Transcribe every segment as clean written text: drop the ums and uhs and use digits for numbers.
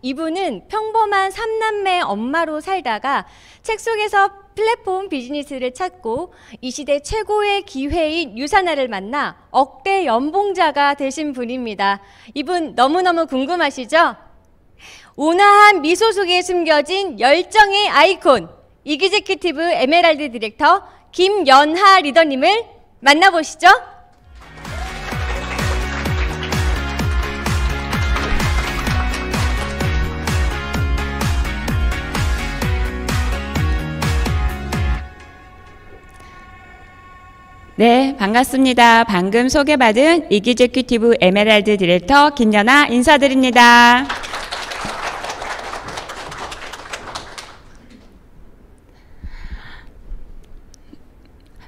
이분은 평범한 3남매 엄마로 살다가 책 속에서 플랫폼 비즈니스를 찾고 이 시대 최고의 기회인 유사나를 만나 억대 연봉자가 되신 분입니다. 이분 너무너무 궁금하시죠? 온화한 미소 속에 숨겨진 열정의 아이콘, 이그제큐티브 에메랄드 디렉터 김연하 리더님을 만나보시죠. 네, 반갑습니다. 방금 소개받은 이그제큐티브 에메랄드 디렉터 김연하 인사드립니다.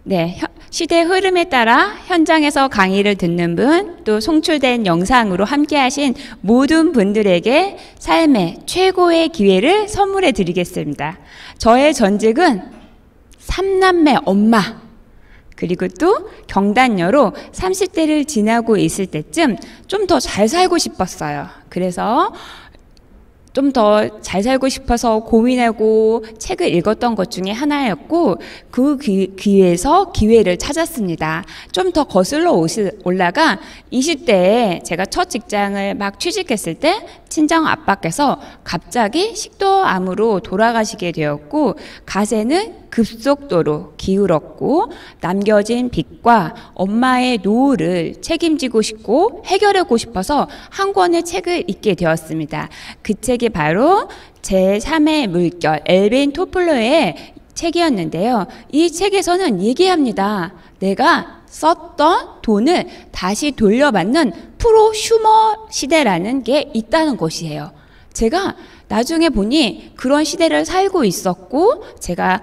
네, 시대 흐름에 따라 현장에서 강의를 듣는 분, 또 송출된 영상으로 함께하신 모든 분들에게 삶의 최고의 기회를 선물해 드리겠습니다. 저의 전직은 3남매 엄마, 그리고 또 경단녀로 30대를 지나고 있을 때쯤 좀 더 잘 살고 싶었어요. 그래서 좀 더 잘 살고 싶어서 고민하고 책을 읽었던 것 중에 하나였고, 그 기회에서 기회를 찾았습니다. 좀 더 거슬러 올라가 20대에 제가 첫 직장을 막 취직했을 때 친정 아빠께서 갑자기 식도암으로 돌아가시게 되었고, 가세는 급속도로 기울었고, 남겨진 빚과 엄마의 노후를 책임지고 싶고 해결하고 싶어서 한 권의 책을 읽게 되었습니다. 그 책이 바로 제3의 물결, 엘빈 토플러의 책이었는데요. 이 책에서는 얘기합니다. 내가 썼던 돈을 다시 돌려받는 프로슈머 시대라는 게 있다는 것이에요. 제가 나중에 보니 그런 시대를 살고 있었고, 제가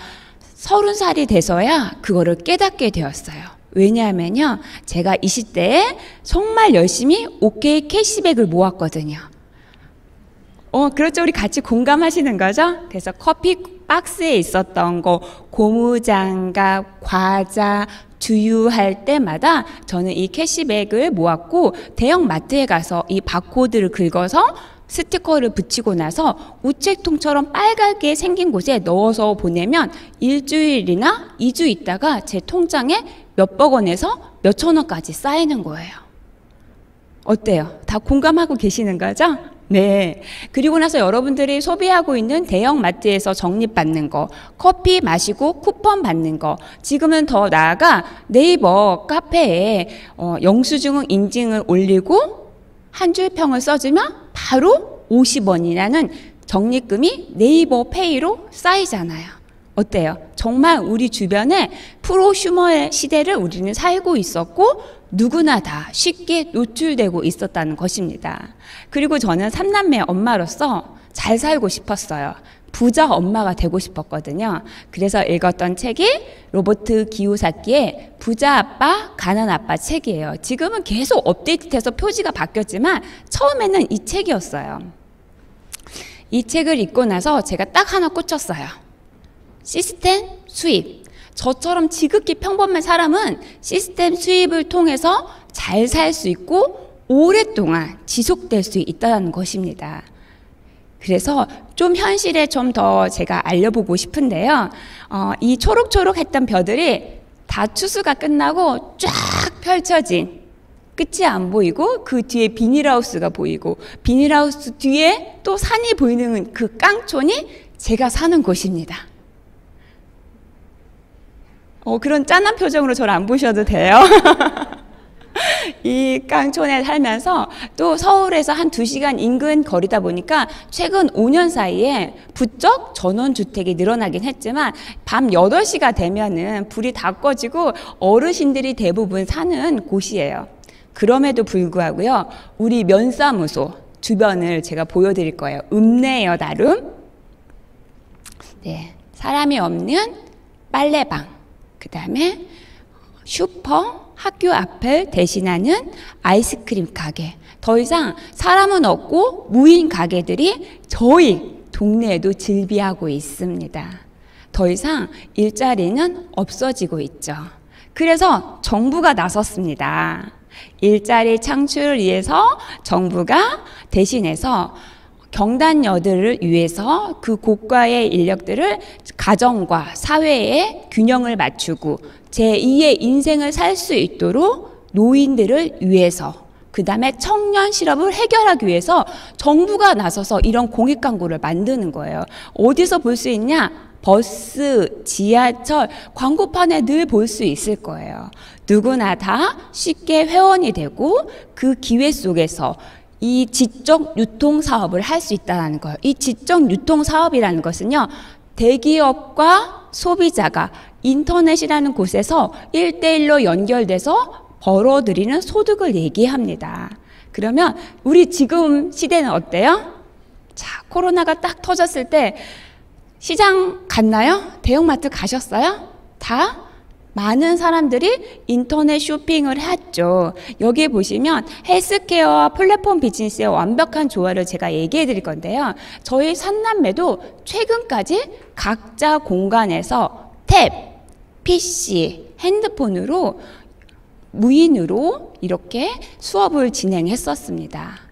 30살이 돼서야 그거를 깨닫게 되었어요. 왜냐하면요, 제가 20대에 정말 열심히 OK 캐시백을 모았거든요. 그렇죠. 우리 같이 공감하시는 거죠? 그래서 커피 박스에 있었던 거, 고무장갑, 과자, 주유할 때마다 저는 이 캐시백을 모았고, 대형 마트에 가서 이 바코드를 긁어서 스티커를 붙이고 나서 우체통처럼 빨갛게 생긴 곳에 넣어서 보내면 일주일이나 2주 있다가 제 통장에 몇백 원에서 몇천 원까지 쌓이는 거예요. 어때요? 다 공감하고 계시는 거죠? 네. 그리고 나서 여러분들이 소비하고 있는 대형 마트에서 적립받는 거, 커피 마시고 쿠폰 받는 거, 지금은 더 나아가 네이버 카페에 영수증 인증을 올리고 한 줄 평을 써주면 바로 50원이라는 적립금이 네이버 페이로 쌓이잖아요. 어때요? 정말 우리 주변에 프로슈머의 시대를 우리는 살고 있었고, 누구나 다 쉽게 노출되고 있었다는 것입니다. 그리고 저는 3남매 엄마로서 잘 살고 싶었어요. 부자 엄마가 되고 싶었거든요. 그래서 읽었던 책이 로버트 기요사키의 부자 아빠, 가난 아빠 책이에요. 지금은 계속 업데이트돼서 표지가 바뀌었지만 처음에는 이 책이었어요. 이 책을 읽고 나서 제가 딱 하나 꽂혔어요. 시스템 수입. 저처럼 지극히 평범한 사람은 시스템 수입을 통해서 잘 살 수 있고 오랫동안 지속될 수 있다는 것입니다. 그래서 좀 현실에 좀 더 제가 알려보고 싶은데요. 이 초록초록했던 벼들이 다 추수가 끝나고 쫙 펼쳐진, 끝이 안 보이고 그 뒤에 비닐하우스가 보이고, 비닐하우스 뒤에 또 산이 보이는 그 깡촌이 제가 사는 곳입니다. 그런 짠한 표정으로 저를 안 보셔도 돼요. 이 깡촌에 살면서 또 서울에서 한 2시간 인근 거리다 보니까 최근 5년 사이에 부쩍 전원주택이 늘어나긴 했지만 밤 8시가 되면은 불이 다 꺼지고 어르신들이 대부분 사는 곳이에요. 그럼에도 불구하고요, 우리 면사무소 주변을 제가 보여드릴 거예요. 읍내예요, 나름. 네, 사람이 없는 빨래방, 그 다음에 슈퍼, 학교 앞을 대신하는 아이스크림 가게. 더 이상 사람은 없고 무인 가게들이 저희 동네에도 즐비하고 있습니다. 더 이상 일자리는 없어지고 있죠. 그래서 정부가 나섰습니다. 일자리 창출을 위해서 정부가 대신해서 경단녀들을 위해서 그 고가의 인력들을 가정과 사회의 균형을 맞추고 제2의 인생을 살 수 있도록 노인들을 위해서, 그 다음에 청년 실업을 해결하기 위해서 정부가 나서서 이런 공익 광고를 만드는 거예요. 어디서 볼 수 있냐? 버스, 지하철, 광고판에 늘 볼 수 있을 거예요. 누구나 다 쉽게 회원이 되고 그 기회 속에서 이 지적 유통 사업을 할 수 있다는 거예요. 이 지적 유통 사업이라는 것은요, 대기업과 소비자가 인터넷이라는 곳에서 1대1로 연결돼서 벌어들이는 소득을 얘기합니다. 그러면 우리 지금 시대는 어때요? 자, 코로나가 딱 터졌을 때 시장 갔나요? 대형마트 가셨어요? 다? 많은 사람들이 인터넷 쇼핑을 했죠. 여기 보시면 헬스케어와 플랫폼 비즈니스의 완벽한 조화를 제가 얘기해 드릴 건데요. 저희 삼남매도 최근까지 각자 공간에서 탭, PC, 핸드폰으로 무인으로 이렇게 수업을 진행했었습니다.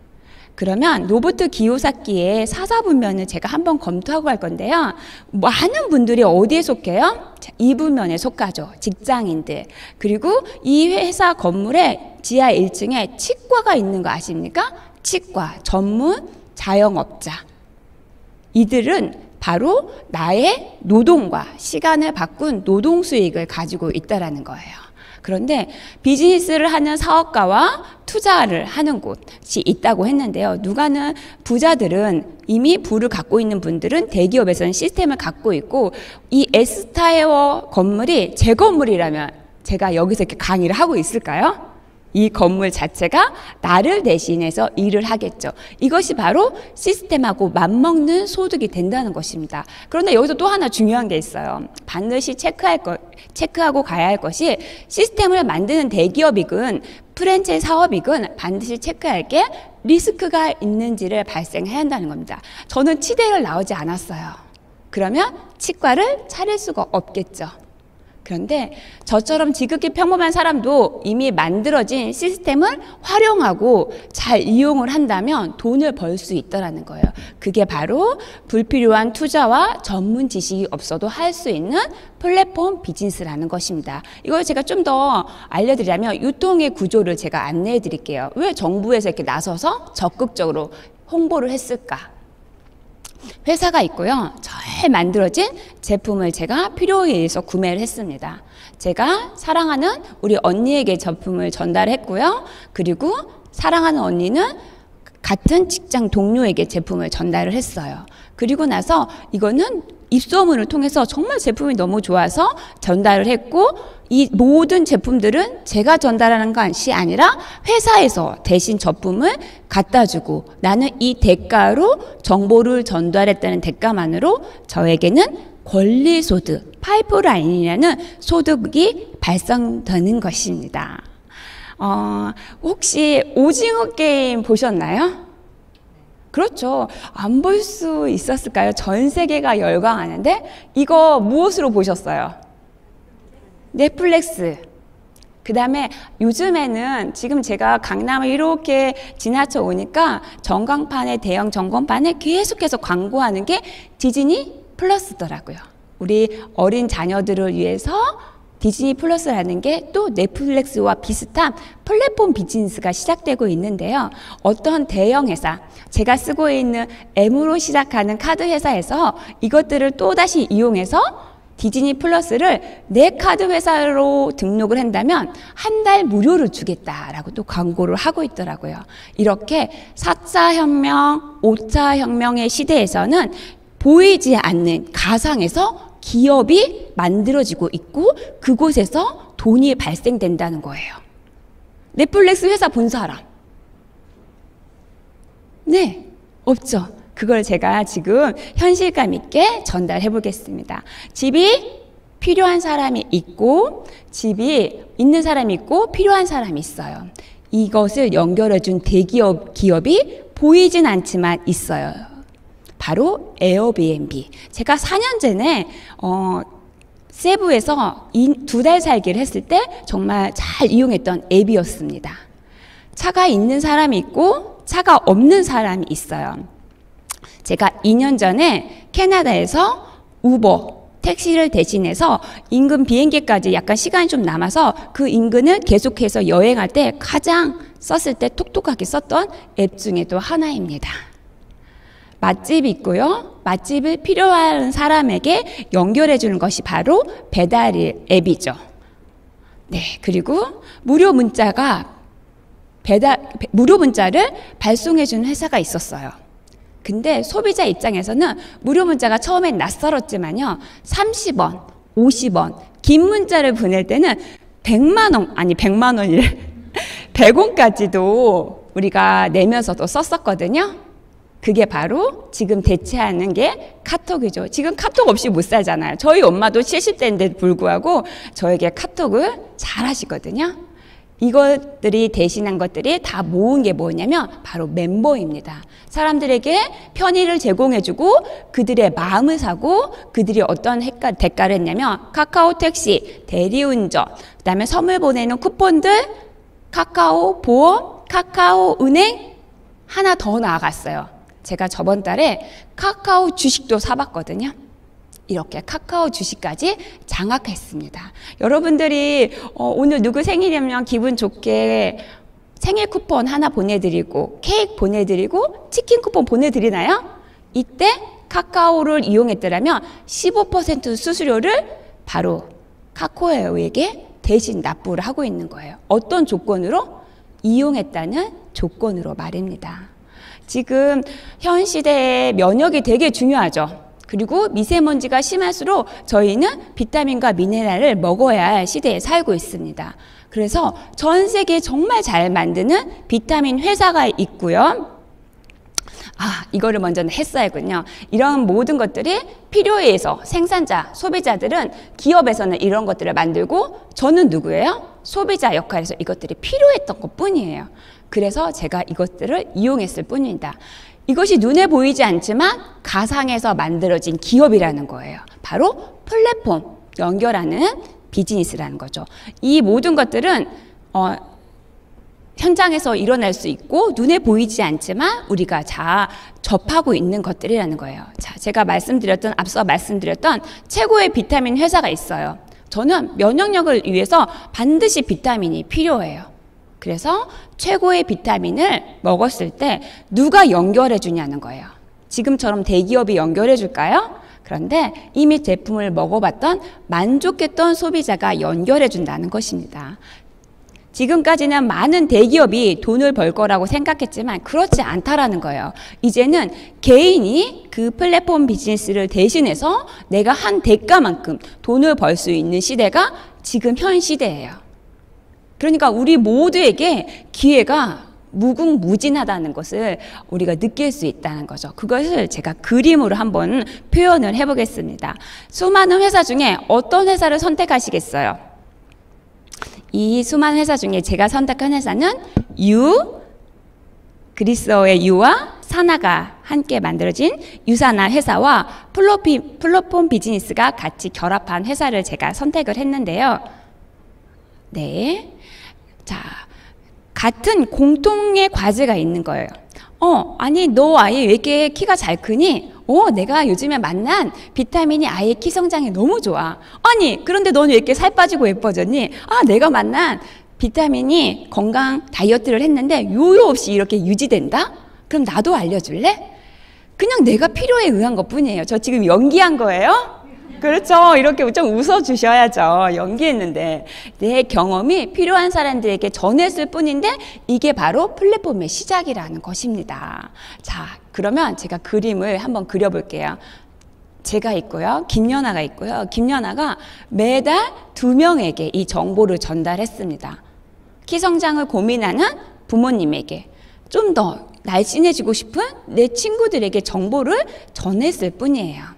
그러면 로버트 기요사키의 사사분면을 제가 한번 검토하고 갈 건데요. 많은 분들이 어디에 속해요? 이 분면에 속하죠. 직장인들. 그리고 이 회사 건물에 지하 1층에 치과가 있는 거 아십니까? 치과 전문 자영업자. 이들은 바로 나의 노동과 시간을 바꾼 노동 수익을 가지고 있다라는 거예요. 그런데 비즈니스를 하는 사업가와 투자를 하는 곳이 있다고 했는데요. 누가는 부자들은 이미 부를 갖고 있는 분들은 대기업에서는 시스템을 갖고 있고, 이 에스타웨어 건물이 제 건물이라면 제가 여기서 이렇게 강의를 하고 있을까요? 이 건물 자체가 나를 대신해서 일을 하겠죠. 이것이 바로 시스템하고 맞먹는 소득이 된다는 것입니다. 그런데 여기서 또 하나 중요한 게 있어요. 반드시 체크하고 가야 할 것이, 시스템을 만드는 대기업이건 프랜차이즈 사업이건 반드시 체크할 게 리스크가 있는지를 발생해야 한다는 겁니다. 저는 치대를 나오지 않았어요. 그러면 치과를 차릴 수가 없겠죠. 그런데 저처럼 지극히 평범한 사람도 이미 만들어진 시스템을 활용하고 잘 이용을 한다면 돈을 벌 수 있다는 거예요. 그게 바로 불필요한 투자와 전문 지식이 없어도 할 수 있는 플랫폼 비즈니스라는 것입니다. 이걸 제가 좀 더 알려드리자면 유통의 구조를 제가 안내해 드릴게요. 왜 정부에서 이렇게 나서서 적극적으로 홍보를 했을까? 회사가 있고요. 잘 만들어진 제품을 제가 필요에 의해서 구매를 했습니다. 제가 사랑하는 우리 언니에게 제품을 전달했고요. 그리고 사랑하는 언니는 같은 직장 동료에게 제품을 전달을 했어요. 그리고 나서 이거는 입소문을 통해서 정말 제품이 너무 좋아서 전달을 했고, 이 모든 제품들은 제가 전달하는 것이 아니라 회사에서 대신 제품을 갖다 주고, 나는 이 대가로 정보를 전달했다는 대가만으로 저에게는 권리소득, 파이프라인이라는 소득이 발생되는 것입니다. 혹시 오징어 게임 보셨나요? 그렇죠. 안 볼 수 있었을까요? 전 세계가 열광하는데, 이거 무엇으로 보셨어요? 넷플릭스. 그 다음에 요즘에는 지금 제가 강남을 이렇게 지나쳐 오니까 전광판에, 대형 전광판에 계속해서 광고하는 게 디즈니 플러스더라고요. 우리 어린 자녀들을 위해서 디즈니 플러스라는 게 또 넷플릭스와 비슷한 플랫폼 비즈니스가 시작되고 있는데요. 어떤 대형 회사, 제가 쓰고 있는 M으로 시작하는 카드 회사에서 이것들을 또다시 이용해서 디즈니 플러스를 내 카드 회사로 등록을 한다면 한 달 무료를 주겠다라고 또 광고를 하고 있더라고요. 이렇게 4차 혁명, 5차 혁명의 시대에서는 보이지 않는 가상에서 기업이 만들어지고 있고, 그곳에서 돈이 발생된다는 거예요. 넷플릭스 회사 본 사람? 네, 없죠. 그걸 제가 지금 현실감 있게 전달해 보겠습니다. 집이 필요한 사람이 있고, 집이 있는 사람이 있고, 필요한 사람이 있어요. 이것을 연결해 준 기업이 보이진 않지만 있어요. 바로 에어비앤비. 제가 4년 전에 세부에서 2달 살기를 했을 때 정말 잘 이용했던 앱이었습니다. 차가 있는 사람이 있고 차가 없는 사람이 있어요. 제가 2년 전에 캐나다에서 우버 택시를 대신해서 인근 비행기까지 약간 시간이 좀 남아서 그 인근을 계속해서 여행할 때 가장 썼을 때 톡톡하게 썼던 앱 중에 또 하나입니다. 맛집이 있고요. 맛집을 필요한 사람에게 연결해 주는 것이 바로 배달 앱이죠. 네, 그리고 무료 문자를 발송해 주는 회사가 있었어요. 근데 소비자 입장에서는 무료 문자가 처음엔 낯설었지만요. 30원, 50원, 긴 문자를 보낼 때는 100만 원이래. 100원까지도 우리가 내면서도 썼었거든요. 그게 바로 지금 대체하는 게 카톡이죠. 지금 카톡 없이 못 살잖아요. 저희 엄마도 70대인데 불구하고 저에게 카톡을 잘 하시거든요. 이것들이 대신한 것들이 다 모은 게 뭐냐면 바로 멤버입니다. 사람들에게 편의를 제공해주고 그들의 마음을 사고 그들이 어떤 대가를 했냐면 카카오 택시, 대리운전, 그 다음에 선물 보내는 쿠폰들, 카카오 보험, 카카오 은행, 하나 더 나아갔어요. 제가 저번 달에 카카오 주식도 사봤거든요. 이렇게 카카오 주식까지 장악했습니다. 여러분들이 오늘 누구 생일이면 기분 좋게 생일 쿠폰 하나 보내드리고 케이크 보내드리고 치킨 쿠폰 보내드리나요? 이때 카카오를 이용했더라면 15% 수수료를 바로 카카오에게 대신 납부를 하고 있는 거예요. 어떤 조건으로? 이용했다는 조건으로 말입니다. 지금 현 시대에 면역이 되게 중요하죠. 그리고 미세먼지가 심할수록 저희는 비타민과 미네랄을 먹어야 할 시대에 살고 있습니다. 그래서 전 세계에 정말 잘 만드는 비타민 회사가 있고요. 이거를 먼저 했어야군요. 이런 모든 것들이 필요에 의해서 생산자, 소비자들은 기업에서는 이런 것들을 만들고 저는 누구예요? 소비자 역할에서 이것들이 필요했던 것뿐이에요. 그래서 제가 이것들을 이용했을 뿐입니다. 이것이 눈에 보이지 않지만 가상에서 만들어진 기업이라는 거예요. 바로 플랫폼, 연결하는 비즈니스라는 거죠. 이 모든 것들은 현장에서 일어날 수 있고 눈에 보이지 않지만 우리가 접하고 있는 것들이라는 거예요. 자, 제가 앞서 말씀드렸던 최고의 비타민 회사가 있어요. 저는 면역력을 위해서 반드시 비타민이 필요해요. 그래서 최고의 비타민을 먹었을 때 누가 연결해 주냐는 거예요. 지금처럼 대기업이 연결해 줄까요? 그런데 이미 제품을 먹어봤던 만족했던 소비자가 연결해 준다는 것입니다. 지금까지는 많은 대기업이 돈을 벌 거라고 생각했지만 그렇지 않다라는 거예요. 이제는 개인이 그 플랫폼 비즈니스를 대신해서 내가 한 대가만큼 돈을 벌 수 있는 시대가 지금 현 시대예요. 그러니까 우리 모두에게 기회가 무궁무진하다는 것을 우리가 느낄 수 있다는 거죠. 그것을 제가 그림으로 한번 표현을 해보겠습니다. 수많은 회사 중에 어떤 회사를 선택하시겠어요? 이 수많은 회사 중에 제가 선택한 회사는 그리스어의 유와 산하가 함께 만들어진 유산하 회사와 플랫폼 비즈니스가 같이 결합한 회사를 제가 선택을 했는데요. 네. 자, 같은 공통의 과제가 있는 거예요. 아니 너 아예 왜 이렇게 키가 잘 크니? 내가 요즘에 만난 비타민이 아예 키 성장에 너무 좋아. 아니 그런데 너는 왜 이렇게 살 빠지고 예뻐졌니? 내가 만난 비타민이 건강 다이어트를 했는데 요요 없이 이렇게 유지된다? 그럼 나도 알려줄래? 그냥 내가 필요에 의한 것뿐이에요. 저 지금 연기한 거예요? 그렇죠. 이렇게 좀 웃어주셔야죠. 연기했는데 내 경험이 필요한 사람들에게 전했을 뿐인데 이게 바로 플랫폼의 시작이라는 것입니다. 자, 그러면 제가 그림을 한번 그려볼게요. 제가 있고요. 김연아가 있고요. 김연아가 매달 2명에게 이 정보를 전달했습니다. 키 성장을 고민하는 부모님에게 좀 더 날씬해지고 싶은 내 친구들에게 정보를 전했을 뿐이에요.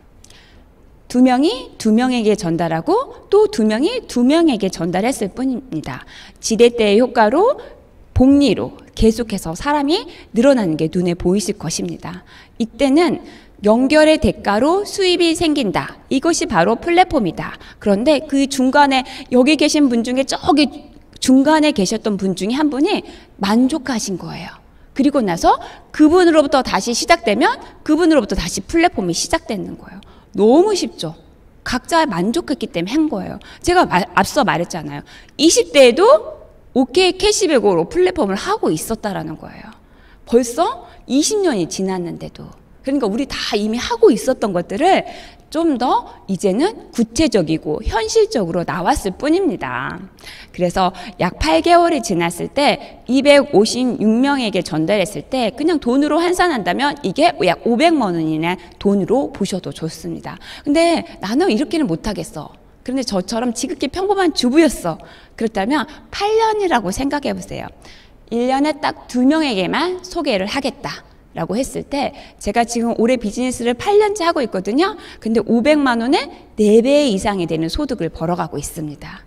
2명이 2명에게 전달하고 또 2명이 2명에게 전달했을 뿐입니다. 지렛대의 효과로 복리로 계속해서 사람이 늘어나는 게 눈에 보이실 것입니다. 이때는 연결의 대가로 수입이 생긴다. 이것이 바로 플랫폼이다. 그런데 그 중간에 여기 계신 분 중에 저기 중간에 계셨던 분 중에 한 분이 만족하신 거예요. 그리고 나서 그분으로부터 다시 시작되면 그분으로부터 다시 플랫폼이 시작되는 거예요. 너무 쉽죠. 각자 만족했기 때문에 한 거예요. 제가 앞서 말했잖아요. 20대에도 OK 캐시백으로 플랫폼을 하고 있었다라는 거예요. 벌써 20년이 지났는데도. 그러니까 우리 다 이미 하고 있었던 것들을 좀 더 이제는 구체적이고 현실적으로 나왔을 뿐입니다. 그래서 약 8개월이 지났을 때 256명에게 전달했을 때 그냥 돈으로 환산한다면 이게 약 500만 원이나 돈으로 보셔도 좋습니다. 근데 나는 이렇게는 못하겠어. 그런데 저처럼 지극히 평범한 주부였어. 그렇다면 8년이라고 생각해 보세요. 1년에 딱 2명에게만 소개를 하겠다 라고 했을 때 제가 지금 올해 비즈니스를 8년째 하고 있거든요. 근데 500만 원에 4배 이상이 되는 소득을 벌어가고 있습니다.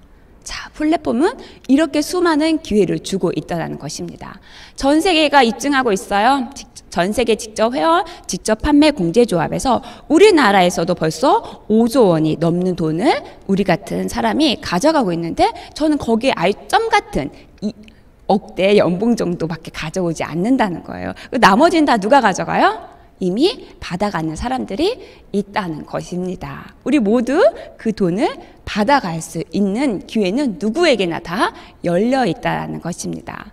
자, 플랫폼은 이렇게 수많은 기회를 주고 있다는 것입니다. 전 세계가 입증하고 있어요. 전 세계 직접 회원, 직접 판매 공제조합에서 우리나라에서도 벌써 5조 원이 넘는 돈을 우리 같은 사람이 가져가고 있는데 저는 거기에 알점 같은 억대 연봉 정도밖에 가져오지 않는다는 거예요. 나머지는 다 누가 가져가요? 이미 받아가는 사람들이 있다는 것입니다. 우리 모두 그 돈을 받아갈 수 있는 기회는 누구에게나 다 열려 있다는 것입니다.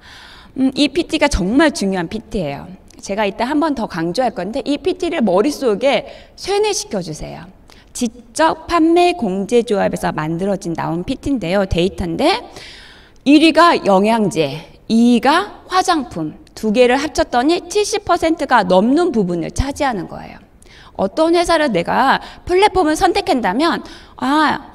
이 PT가 정말 중요한 PT예요. 제가 이따 한 번 더 강조할 건데 이 PT를 머릿속에 쇠뇌시켜 주세요. 직접 판매 공제조합에서 만들어진 나온 PT인데요. 데이터인데 1위가 영양제, 2위가 화장품, 두 개를 합쳤더니 70%가 넘는 부분을 차지하는 거예요. 어떤 회사를 내가 플랫폼을 선택한다면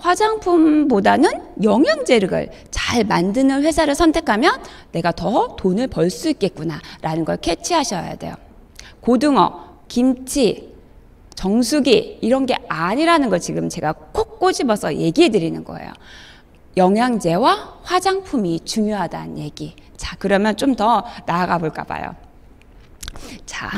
화장품보다는 영양제를 잘 만드는 회사를 선택하면 내가 더 돈을 벌 수 있겠구나 라는 걸 캐치하셔야 돼요. 고등어, 김치, 정수기 이런 게 아니라는 걸 지금 제가 콕 꼬집어서 얘기해 드리는 거예요. 영양제와 화장품이 중요하다는 얘기. 자, 그러면 좀 더 나아가 볼까 봐요. 자,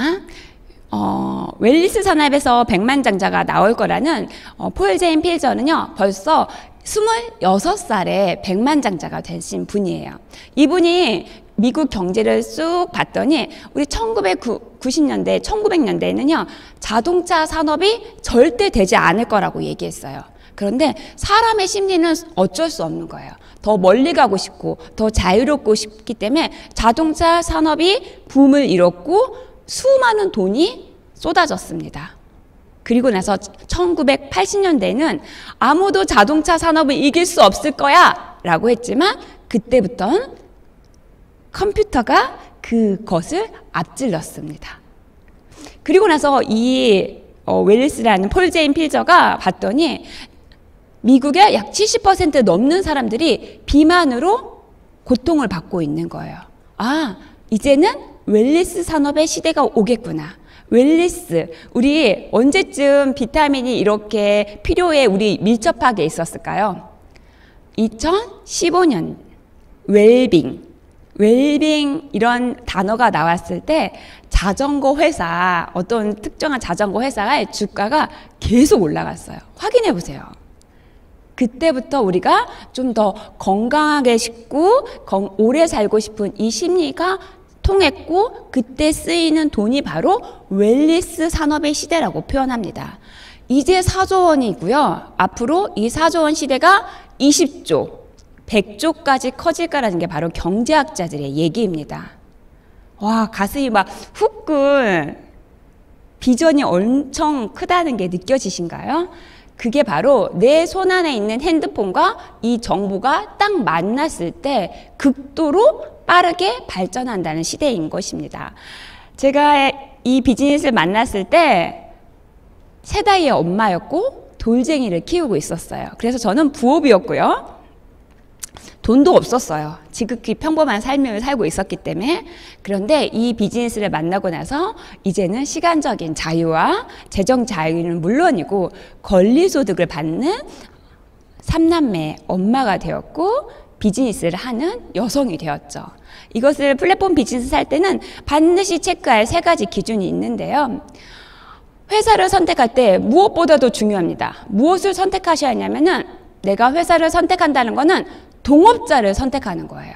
웰니스 산업에서 백만장자가 나올 거라는 폴 제인 필저는요, 벌써 26살에 백만장자가 되신 분이에요. 이분이 미국 경제를 쑥 봤더니 우리 1990년대, 1900년대에는요, 자동차 산업이 절대 되지 않을 거라고 얘기했어요. 그런데 사람의 심리는 어쩔 수 없는 거예요. 더 멀리 가고 싶고 더 자유롭고 싶기 때문에 자동차 산업이 붐을 이뤘고 수많은 돈이 쏟아졌습니다. 그리고 나서 1980년대에는 아무도 자동차 산업을 이길 수 없을 거야 라고 했지만 그때부터는 컴퓨터가 그것을 앞질렀습니다. 그리고 나서 이 웰리스라는 폴 제인 필저가 봤더니 미국의 약 70% 넘는 사람들이 비만으로 고통을 받고 있는 거예요. 이제는 웰니스 산업의 시대가 오겠구나. 웰니스, 우리 언제쯤 비타민이 이렇게 필요에 우리 밀접하게 있었을까요? 2015년 웰빙 이런 단어가 나왔을 때 자전거 회사, 어떤 특정한 자전거 회사의 주가가 계속 올라갔어요. 확인해 보세요. 그때부터 우리가 좀 더 건강하게 싶고 오래 살고 싶은 이 심리가 통했고 그때 쓰이는 돈이 바로 웰니스 산업의 시대라고 표현합니다. 이제 4조 원이고요. 앞으로 이 4조 원 시대가 20조, 100조까지 커질 거라는 게 바로 경제학자들의 얘기입니다. 와, 가슴이 막 후끈, 비전이 엄청 크다는 게 느껴지신가요? 그게 바로 내 손안에 있는 핸드폰과 이 정보가 딱 만났을 때 극도로 빠르게 발전한다는 시대인 것입니다. 제가 이 비즈니스를 만났을 때 셋아이의 엄마였고 돌쟁이를 키우고 있었어요. 그래서 저는 부업이었고요. 돈도 없었어요. 지극히 평범한 삶을 살고 있었기 때문에. 그런데 이 비즈니스를 만나고 나서 이제는 시간적인 자유와 재정 자유는 물론이고 권리소득을 받는 3남매 엄마가 되었고 비즈니스를 하는 여성이 되었죠. 이것을 플랫폼 비즈니스 할 때는 반드시 체크할 3가지 기준이 있는데요. 회사를 선택할 때 무엇보다도 중요합니다. 무엇을 선택하셔야 하냐면은 내가 회사를 선택한다는 거는 동업자를 선택하는 거예요.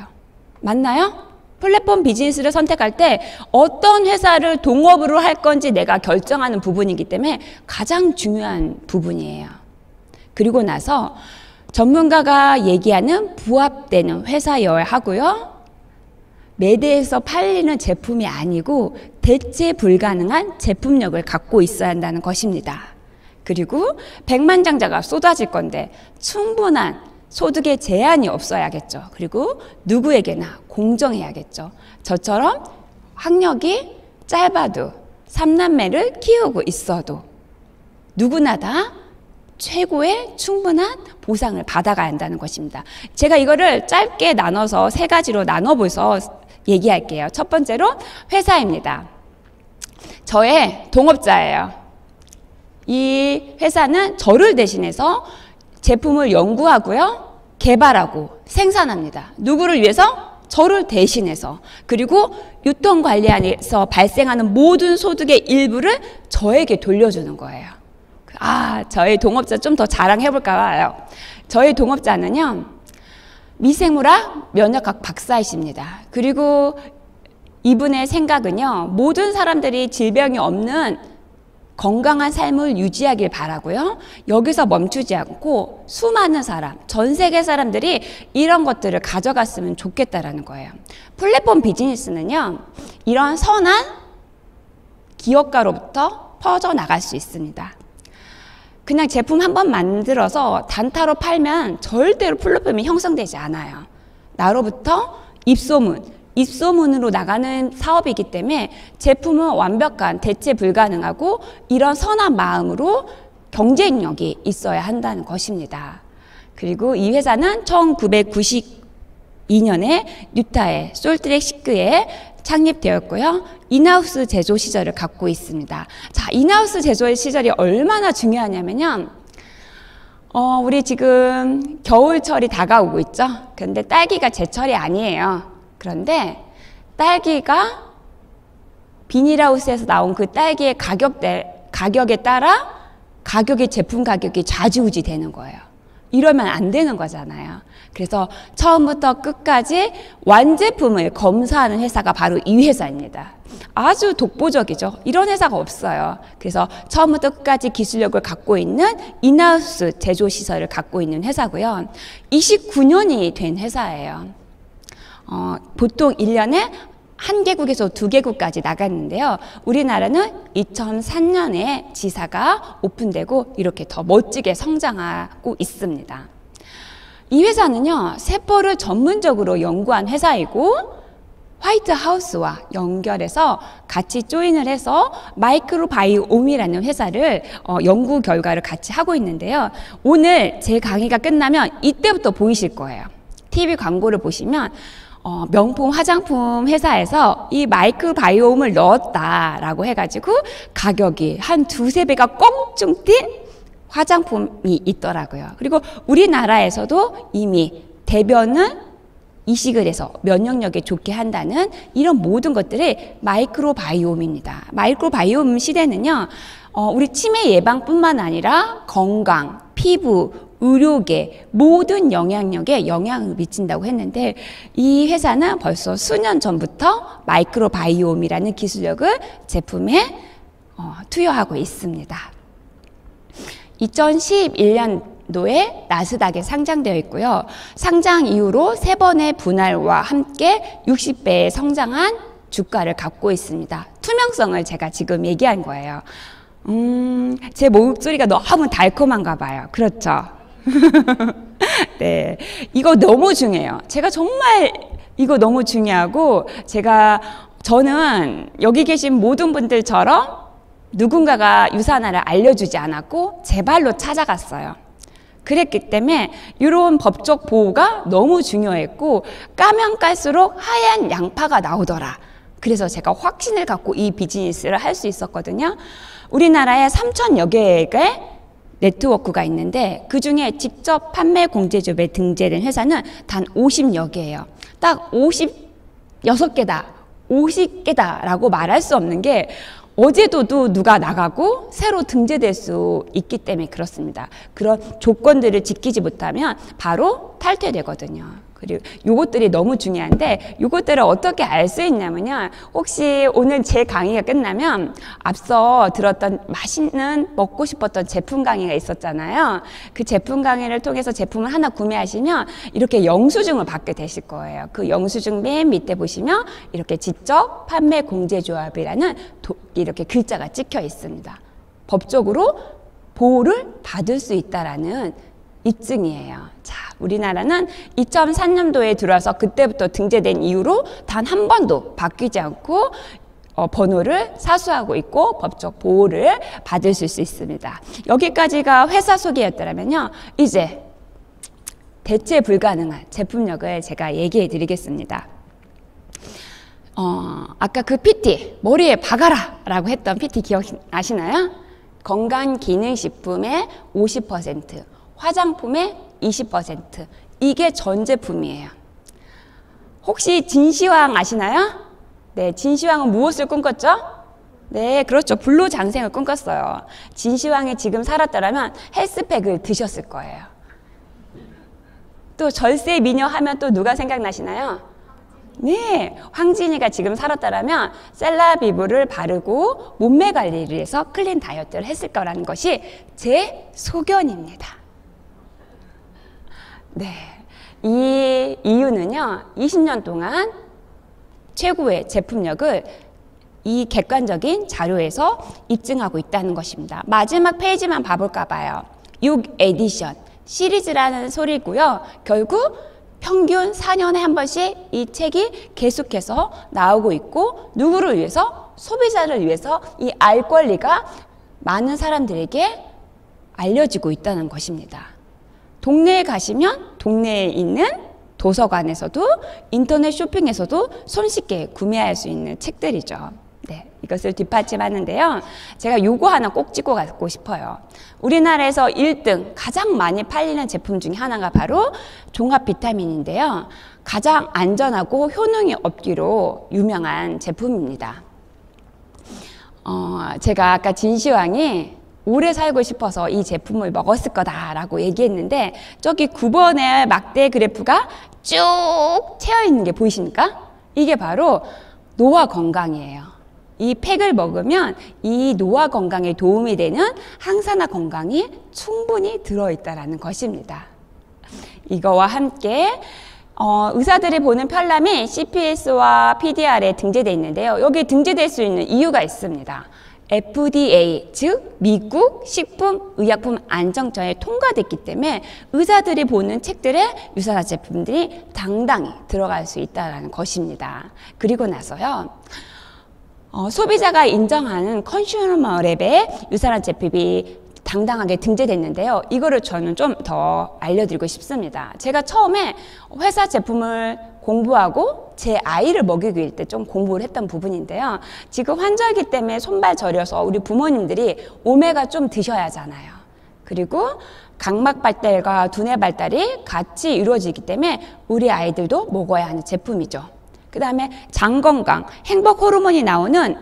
맞나요? 플랫폼 비즈니스를 선택할 때 어떤 회사를 동업으로 할 건지 내가 결정하는 부분이기 때문에 가장 중요한 부분이에요. 그리고 나서 전문가가 얘기하는 부합되는 회사여야 하고요. 매대에서 팔리는 제품이 아니고 대체 불가능한 제품력을 갖고 있어야 한다는 것입니다. 그리고 백만장자가 쏟아질 건데 충분한 소득의 제한이 없어야겠죠. 그리고 누구에게나 공정해야겠죠. 저처럼 학력이 짧아도 3남매를 키우고 있어도 누구나 다 최고의 충분한 보상을 받아가야 한다는 것입니다. 제가 이거를 짧게 나눠서 3가지로 나눠보서 얘기할게요. 첫 번째로 회사입니다. 저의 동업자예요. 이 회사는 저를 대신해서 제품을 연구하고요, 개발하고 생산합니다. 누구를 위해서? 저를 대신해서. 그리고 유통관리안에서 발생하는 모든 소득의 일부를 저에게 돌려주는 거예요. 저의 동업자 좀 더 자랑해볼까 봐요. 저의 동업자는요, 미생물학 면역학 박사이십니다. 그리고 이분의 생각은요, 모든 사람들이 질병이 없는 건강한 삶을 유지하길 바라고요. 여기서 멈추지 않고 수많은 사람, 전 세계 사람들이 이런 것들을 가져갔으면 좋겠다라는 거예요. 플랫폼 비즈니스는요, 이런 선한 기업가로부터 퍼져나갈 수 있습니다. 그냥 제품 한 번 만들어서 단타로 팔면 절대로 플랫폼이 형성되지 않아요. 나로부터 입소문으로 나가는 사업이기 때문에 제품은 완벽한 대체 불가능하고 이런 선한 마음으로 경쟁력이 있어야 한다는 것입니다. 그리고 이 회사는 1992년에 유타의 솔트레이크시에 창립되었고요. 인하우스 제조 시절을 갖고 있습니다. 자, 인하우스 제조 시절이 얼마나 중요하냐면요. 우리 지금 겨울철이 다가오고 있죠. 그런데 딸기가 제철이 아니에요. 그런데 딸기가 비닐하우스에서 나온 그 딸기의 가격에 따라 제품 가격이 좌지우지 되는 거예요. 이러면 안 되는 거잖아요. 그래서 처음부터 끝까지 완제품을 검사하는 회사가 바로 이 회사입니다. 아주 독보적이죠. 이런 회사가 없어요. 그래서 처음부터 끝까지 기술력을 갖고 있는 인하우스 제조시설을 갖고 있는 회사고요. 29년이 된 회사예요. 보통 1년에 1개국에서 2개국까지 나갔는데요. 우리나라는 2003년에 지사가 오픈되고 이렇게 더 멋지게 성장하고 있습니다. 이 회사는요, 세포를 전문적으로 연구한 회사이고 화이트하우스와 연결해서 같이 조인을 해서 마이크로바이옴이라는 회사를 연구 결과를 같이 하고 있는데요. 오늘 제 강의가 끝나면 이때부터 보이실 거예요. TV 광고를 보시면 명품 화장품 회사에서 이 마이크로바이옴을 넣었다라고 해가지고 가격이 한 2~3배가 껑충 뛴 화장품이 있더라고요. 그리고 우리나라에서도 이미 대변을 이식을 해서 면역력에 좋게 한다는 이런 모든 것들이 마이크로바이옴입니다. 마이크로바이옴 시대는요, 우리 치매 예방뿐만 아니라 건강, 피부, 의료계 모든 영향력에 영향을 미친다고 했는데 이 회사는 벌써 수년 전부터 마이크로바이옴이라는 기술력을 제품에 투여하고 있습니다. 2011년도에 나스닥에 상장되어 있고요. 상장 이후로 3번의 분할과 함께 60배의 성장한 주가를 갖고 있습니다. 투명성을 제가 지금 얘기한 거예요. 제 목소리가 너무 달콤한가 봐요. 그렇죠? 네, 이거 너무 중요해요. 제가 정말 이거 너무 중요하고 저는 여기 계신 모든 분들처럼 누군가가 유산화를 알려주지 않았고 제 발로 찾아갔어요. 그랬기 때문에 이런 법적 보호가 너무 중요했고 까면 깔수록 하얀 양파가 나오더라. 그래서 제가 확신을 갖고 이 비즈니스를 할 수 있었거든요. 우리나라에 3,000여 개의 네트워크가 있는데 그중에 직접 판매 공제조에 등재된 회사는 단 50여 개예요. 딱 56개다, 50개다라고 말할 수 없는 게 어제도 누가 나가고 새로 등재될 수 있기 때문에 그렇습니다. 그런 조건들을 지키지 못하면 바로 탈퇴되거든요. 그리고 요것들이 너무 중요한데 요것들을 어떻게 알 수 있냐면요. 혹시 오늘 제 강의가 끝나면 앞서 들었던 맛있는 먹고 싶었던 제품 강의가 있었잖아요. 그 제품 강의를 통해서 제품을 하나 구매하시면 이렇게 영수증을 받게 되실 거예요. 그 영수증 맨 밑에 보시면 이렇게 지적 판매 공제조합이라는 이렇게 글자가 찍혀 있습니다. 법적으로 보호를 받을 수 있다라는 입증이에요. 자, 우리나라는 2003년도에 들어와서 그때부터 등재된 이후로 단 한 번도 바뀌지 않고 번호를 사수하고 있고 법적 보호를 받을 수 있습니다. 여기까지가 회사 소개였더라면요. 이제 대체 불가능한 제품력을 제가 얘기해 드리겠습니다. 아까 그 PT, 머리에 박아라 라고 했던 PT 기억나시나요? 건강기능식품의 50%, 화장품의 20%, 이게 전 제품이에요. 혹시 진시황 아시나요? 네, 진시황은 무엇을 꿈꿨죠? 네, 그렇죠. 불로장생을 꿈꿨어요. 진시황이 지금 살았더라면 헬스팩을 드셨을 거예요. 또 절세 미녀 하면 또 누가 생각나시나요? 네, 황진이가 지금 살았더라면 셀라비브를 바르고 몸매 관리를 해서 클린 다이어트를 했을 거라는 것이 제 소견입니다. 네, 이 이유는요, 20년 동안 최고의 제품력을 이 객관적인 자료에서 입증하고 있다는 것입니다. 마지막 페이지만 봐볼까 봐요. 6 에디션 시리즈라는 소리고요. 결국 평균 4년에 한 번씩 이 책이 계속해서 나오고 있고, 누구를 위해서? 소비자를 위해서 이 알 권리가 많은 사람들에게 알려지고 있다는 것입니다. 동네에 가시면 동네에 있는 도서관에서도 인터넷 쇼핑에서도 손쉽게 구매할 수 있는 책들이죠. 네, 이것을 뒷받침하는데요. 제가 요거 하나 꼭 찍고 가고 싶어요. 우리나라에서 1등 가장 많이 팔리는 제품 중에 하나가 바로 종합 비타민인데요. 가장 안전하고 효능이 없기로 유명한 제품입니다. 제가 아까 진시황이 오래 살고 싶어서 이 제품을 먹었을 거다라고 얘기했는데, 저기 9번의 막대 그래프가 쭉 채워 있는 게 보이십니까? 이게 바로 노화 건강이에요. 이 팩을 먹으면 이 노화 건강에 도움이 되는 항산화 건강이 충분히 들어있다는 것입니다. 이거와 함께 의사들이 보는 편람이 CPS와 PDR에 등재되어 있는데요. 여기 등재될 수 있는 이유가 있습니다. FDA, 즉 미국 식품의약품안정처에 통과됐기 때문에 의사들이 보는 책들에 유사한 제품들이 당당히 들어갈 수 있다는 것입니다. 그리고 나서요, 소비자가 인정하는 컨슈머 랩에 유사한 제품이 당당하게 등재됐는데요. 이거를 저는 좀 더 알려드리고 싶습니다. 제가 처음에 회사 제품을 공부하고 제 아이를 먹이기 위해 좀 공부를 했던 부분인데요. 지금 환절기 때문에 손발 저려서 우리 부모님들이 오메가 좀 드셔야 하잖아요. 그리고 각막 발달과 두뇌 발달이 같이 이루어지기 때문에 우리 아이들도 먹어야 하는 제품이죠. 그 다음에 장 건강, 행복 호르몬이 나오는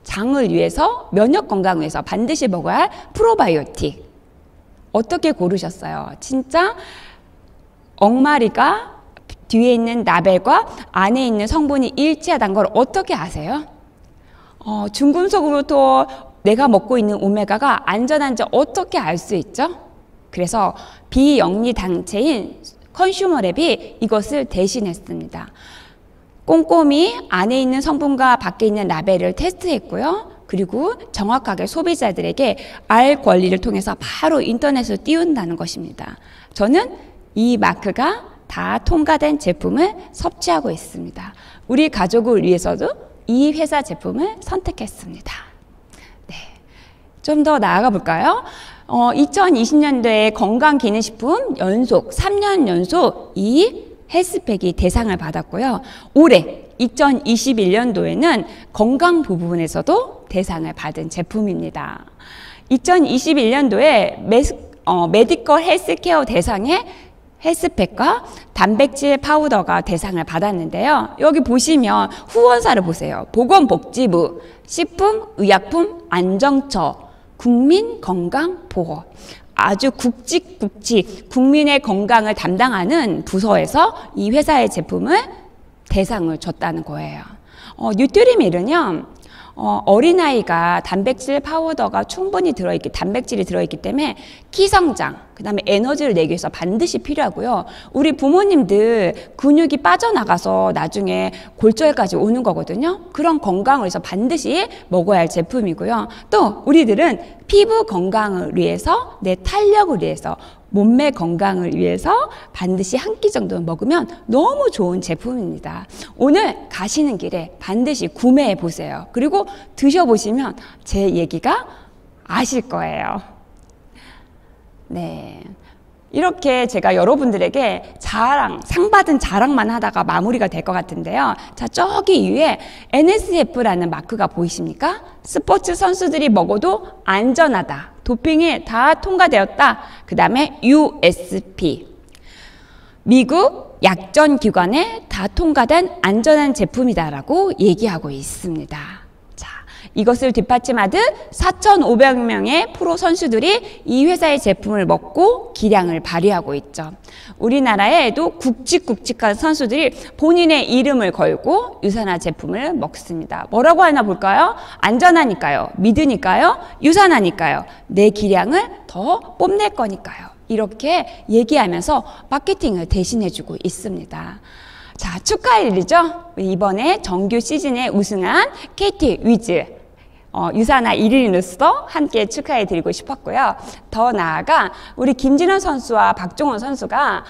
장을 위해서, 면역 건강을 위해서 반드시 먹어야 할 프로바이오틱. 어떻게 고르셨어요? 진짜 엉마리가 뒤에 있는 라벨과 안에 있는 성분이 일치하다는 걸 어떻게 아세요? 중금속으로부터 내가 먹고 있는 오메가가 안전한지 어떻게 알 수 있죠? 그래서 비영리 단체인 컨슈머랩이 이것을 대신했습니다. 꼼꼼히 안에 있는 성분과 밖에 있는 라벨을 테스트했고요. 그리고 정확하게 소비자들에게 알 권리를 통해서 바로 인터넷으로 띄운다는 것입니다. 저는 이 마크가 다 통과된 제품을 섭취하고 있습니다. 우리 가족을 위해서도 이 회사 제품을 선택했습니다. 네, 좀 더 나아가 볼까요? 2020년도에 건강기능식품 연속 3년 연속 이 헬스팩이 대상을 받았고요. 올해 2021년도에는 건강 부분에서도 대상을 받은 제품입니다. 2021년도에 메디컬 헬스케어 대상의 헬스팩과 단백질 파우더가 대상을 받았는데요. 여기 보시면 후원사를 보세요. 보건복지부, 식품의약품안정처, 국민건강보호. 아주 굵직굵직 국민의 건강을 담당하는 부서에서 이 회사의 제품을 대상을 줬다는 거예요. 뉴트리밀은요, 어린아이가 단백질 파우더가 충분히 단백질이 들어있기 때문에 키 성장, 그 다음에 에너지를 내기 위해서 반드시 필요하고요. 우리 부모님들 근육이 빠져나가서 나중에 골절까지 오는 거거든요. 그런 건강을 위해서 반드시 먹어야 할 제품이고요. 또 우리들은 피부 건강을 위해서, 내 탄력을 위해서, 몸매 건강을 위해서 반드시 한 끼 정도는 먹으면 너무 좋은 제품입니다. 오늘 가시는 길에 반드시 구매해 보세요. 그리고 드셔보시면 제 얘기가 아실 거예요. 네. 이렇게 제가 여러분들에게 상 받은 자랑만 하다가 마무리가 될 것 같은데요. 자, 저기 위에 NSF라는 마크가 보이십니까? 스포츠 선수들이 먹어도 안전하다. 도핑이 다 통과되었다. 그 다음에 USP. 미국 약전기관에 다 통과된 안전한 제품이다라고 얘기하고 있습니다. 자, 이것을 뒷받침하듯 4,500명의 프로 선수들이 이 회사의 제품을 먹고 기량을 발휘하고 있죠. 우리나라에도 굵직굵직한 선수들이 본인의 이름을 걸고 유산화 제품을 먹습니다. 뭐라고 하나 볼까요? 안전하니까요. 믿으니까요. 유산하니까요. 내 기량을 더 뽐낼 거니까요. 이렇게 얘기하면서 마케팅을 대신해주고 있습니다. 자, 축하할 일이죠. 이번에 정규 시즌에 우승한 KT 위즈 유산화 1위로서 함께 축하해 드리고 싶었고요. 더 나아가 우리 김진원 선수와 박종원 선수가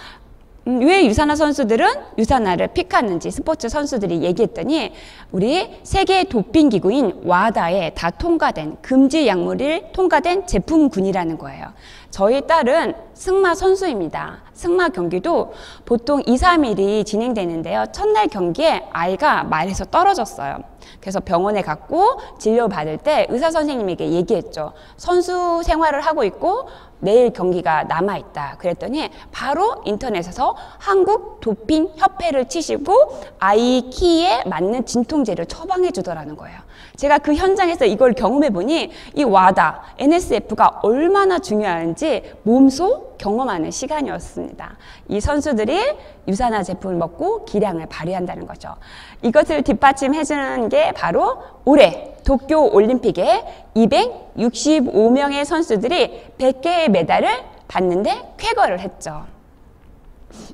왜 유산화 선수들은 유산화를 픽하는지 스포츠 선수들이 얘기했더니 우리 세계 도핑 기구인 와다에 다 통과된 금지 약물이 통과된 제품군이라는 거예요. 저희 딸은 승마 선수입니다. 승마 경기도 보통 2, 3일이 진행되는데요. 첫날 경기에 아이가 말에서 떨어졌어요. 그래서 병원에 갔고 진료받을 때 의사 선생님에게 얘기했죠. 선수 생활을 하고 있고 내일 경기가 남아있다. 그랬더니 바로 인터넷에서 한국 도핑 협회를 치시고 아이 키에 맞는 진통제를 처방해 주더라는 거예요. 제가 그 현장에서 이걸 경험해 보니 이 와다, NSF가 얼마나 중요한지 몸소 경험하는 시간이었습니다. 이 선수들이 유산화 제품을 먹고 기량을 발휘한다는 거죠. 이것을 뒷받침해주는 게 바로 올해 도쿄 올림픽에 265명의 선수들이 100개의 메달을 받는데 쾌거를 했죠.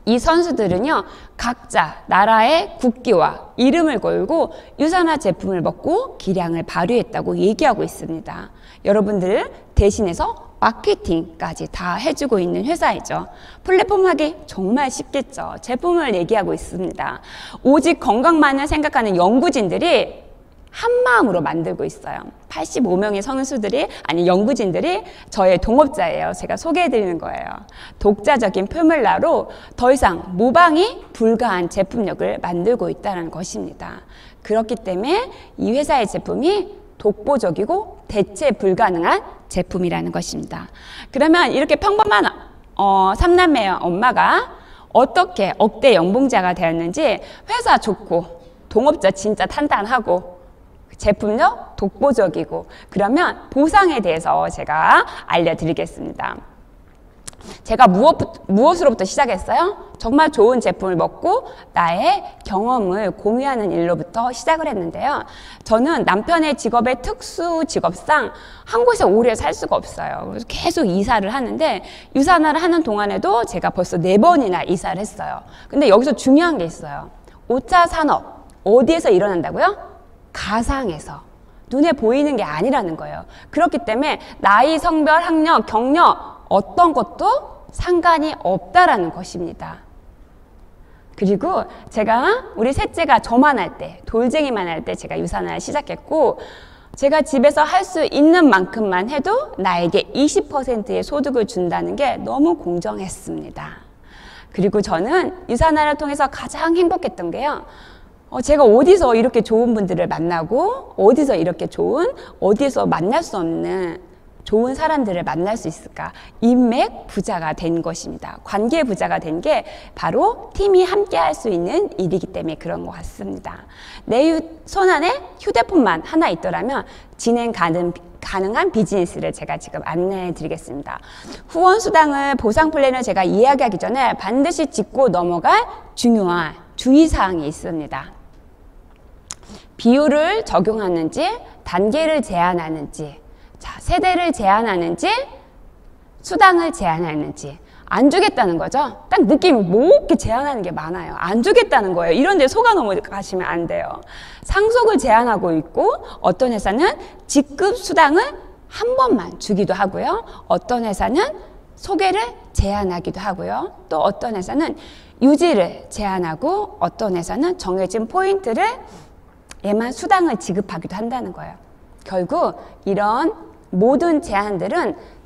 이 선수들은요, 각자 나라의 국기와 이름을 걸고 유산화 제품을 먹고 기량을 발휘했다고 얘기하고 있습니다. 여러분들을 대신해서 마케팅까지 다 해주고 있는 회사이죠. 플랫폼 하기 정말 쉽겠죠. 제품을 얘기하고 있습니다. 오직 건강만을 생각하는 연구진들이 한 마음으로 만들고 있어요. 85명의 연구진들이 저의 동업자예요. 제가 소개해드리는 거예요. 독자적인 포뮬라로 더 이상 모방이 불가한 제품력을 만들고 있다는 것입니다. 그렇기 때문에 이 회사의 제품이 독보적이고 대체 불가능한 제품이라는 것입니다. 그러면 이렇게 평범한 3남매의 엄마가 어떻게 억대 연봉자가 되었는지 회사 좋고 동업자 진짜 탄탄하고 제품력 독보적이고 그러면 보상에 대해서 제가 알려드리겠습니다. 제가 무엇으로부터 시작했어요? 정말 좋은 제품을 먹고 나의 경험을 공유하는 일로부터 시작을 했는데요. 저는 남편의 직업의 특수 직업상 한 곳에 오래 살 수가 없어요. 그래서 계속 이사를 하는데 유산화를 하는 동안에도 제가 벌써 4번이나 이사를 했어요. 근데 여기서 중요한 게 있어요. 5차 산업 어디에서 일어난다고요? 가상에서. 눈에 보이는 게 아니라는 거예요. 그렇기 때문에 나이, 성별, 학력, 경력 어떤 것도 상관이 없다라는 것입니다. 그리고 제가 우리 셋째가 저만 할 때, 돌쟁이만 할 때 제가 유산화를 시작했고 제가 집에서 할 수 있는 만큼만 해도 나에게 20%의 소득을 준다는 게 너무 공정했습니다. 그리고 저는 유산화를 통해서 가장 행복했던 게요. 제가 어디서 이렇게 좋은 분들을 만나고 어디서 만날 수 없는 좋은 사람들을 만날 수 있을까? 인맥 부자가 된 것입니다. 관계 부자가 된 게 바로 팀이 함께 할 수 있는 일이기 때문에 그런 것 같습니다. 내 손안에 휴대폰만 하나 있더라면 진행 가능한 비즈니스를 제가 지금 안내해 드리겠습니다. 후원 수당을 보상 플랜을 제가 이야기하기 전에 반드시 짚고 넘어갈 중요한 주의사항이 있습니다. 비율을 적용하는지, 단계를 제한하는지, 자, 세대를 제한하는지, 수당을 제한하는지. 안 주겠다는 거죠. 딱 느낌이 몹게 제한하는 게 많아요. 안 주겠다는 거예요. 이런 데 속아 넘어가시면 안 돼요. 상속을 제한하고 있고, 어떤 회사는 직급 수당을 한 번만 주기도 하고요. 어떤 회사는 소개를 제한하기도 하고요. 또 어떤 회사는 유지를 제한하고, 어떤 회사는 정해진 포인트를 얘만 수당을 지급하기도 한다는 거예요. 결국 이런 모든 제한들은